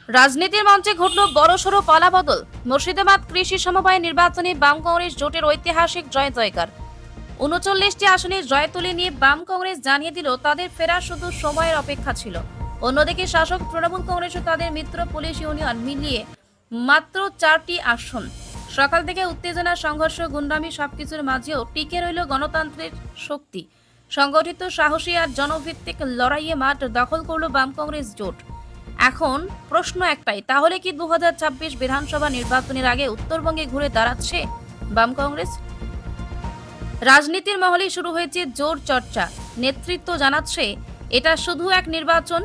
রাজনীতির মঞ্চে ঘটল বড়সড় পালাবদল। মুর্শিদাবাদ কৃষি সমবায় নির্বাচনে বাম কংগ্রেস জোটের ঐতিহাসিক জয় জয়কার। ৩৯টি আসনে জয় তুলে নিয়ে বাম কংগ্রেস জানিয়ে দিল তাদের ফেরা শুধু সময়ের অপেক্ষা ছিল। অন্যদিকে শাসক তৃণমূল কংগ্রেস ও তাদের মিত্র পুলিশ ইউনিয়ন মিলিয়ে মাত্র 4টি আসন। সকাল থেকে উত্তেজনা, সংঘর্ষ, গুন্ডামি সবকিছুর মাঝেও টিকে রইল গণতন্ত্রের শক্তি। সংগঠিত, সাহসী আর জনভিত্তিক লড়াইয়ে মাঠ দখল করল বাম কংগ্রেস জোট। এখন প্রশ্ন একটাই, তাহলে কি 2026 বিধানসভা নির্বাচনের আগে উত্তরবঙ্গে ঘুরে দাঁড়াচ্ছে বাম কংগ্রেস? রাজনীতির মহলে শুরু হয়েছে জোর চর্চা। নেতৃত্ব জানাচ্ছে এটা শুধু এক নির্বাচন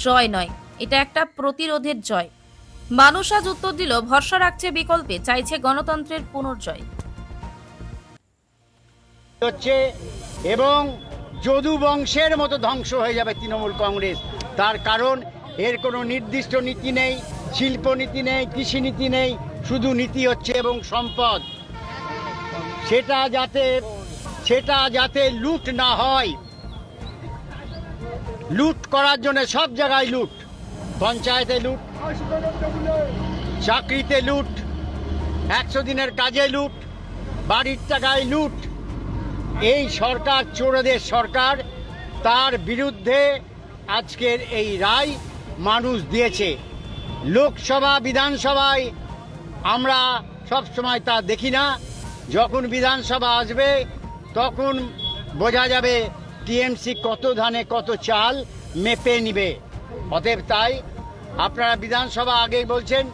জয় নয়, এটা একটা প্রতিরোধের জয়। মানুষ আজ উত্তর দিল, ভরসা রাখছে বিকল্পে, চাইছে গণতন্ত্রের পুনর্জয় হচ্ছে এবং যদু বংশের মতো ধ্বংস হয়ে যাবে তৃণমূল কংগ্রেস। তার কারণ এর কোনো নির্দিষ্ট নীতি নেই, শিল্পনীতি নেই, কৃষি নীতি নেই, শুধু নীতি হচ্ছে এবং সম্পদ। সেটা যাতে লুট না হয়, লুট করার জন্য সব জায়গায় লুট, পঞ্চায়েতে লুট, চাকরিতে লুট, 100 দিনের কাজে লুট, বাড়ির টাকায় লুট। এই সরকার চোরদের সরকার, তার বিরুদ্ধে আজকের এই রায় মানুষ দিয়েছে। লোকসভা বিধানসভায় আমরা সব সময় তা দেখি না, যখন বিধানসভা আসবে তখন বোঝা যাবে টিএমসি কত ধানে কত চাল মেপে নিবে। অতএব তাই আপনারা বিধানসভা আগে বলছেন,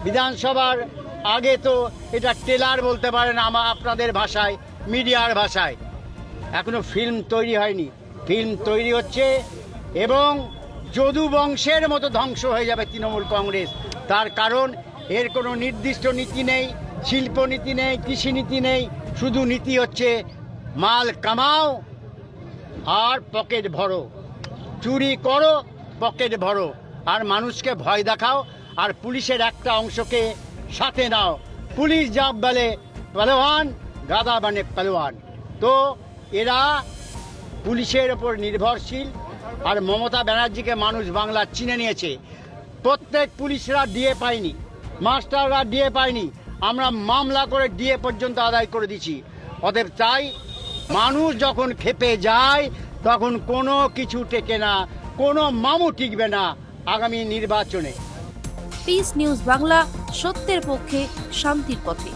বিধানসভার আগে তো এটা ট্রেলার বলতে পারেন আপনাদের ভাষায়, মিডিয়ার ভাষায়। এখনো ফিল্ম তৈরি হয়নি, ফিল্ম তৈরি হচ্ছে এবং যদু বংশের মতো ধ্বংস হয়ে যাবে তৃণমূল কংগ্রেস। তার কারণ এর কোনো নির্দিষ্ট নীতি নেই, শিল্পনীতি নেই, কৃষি নীতি নেই, শুধু নীতি হচ্ছে মাল কামাও আর পকেট ভরো, চুরি করো, পকেট ভরো, আর মানুষকে ভয় দেখাও, আর পুলিশের একটা অংশকে সাথে নাও। পুলিশ যা বলে পালোয়ান, গাদা বানে পালোয়ান। তো এরা পুলিশের ওপর নির্ভরশীল, আর মমতা ব্যানার্জিকে মানুষ বাংলা চিনে নিয়েছে। প্রত্যেক পুলিশরা ডিএ পায়নি, মাস্টাররা ডিএ পায়নি, আমরা মামলা করে ডিএ পর্যন্ত আদায় করে দিচ্ছি। অতএব তাই মানুষ যখন খেপে যায় তখন কোনো কিছু টেকে না, কোনো মামু টিকবে না আগামী নির্বাচনে। পিস নিউজ বাংলা, সত্যের পক্ষে, শান্তির পথে।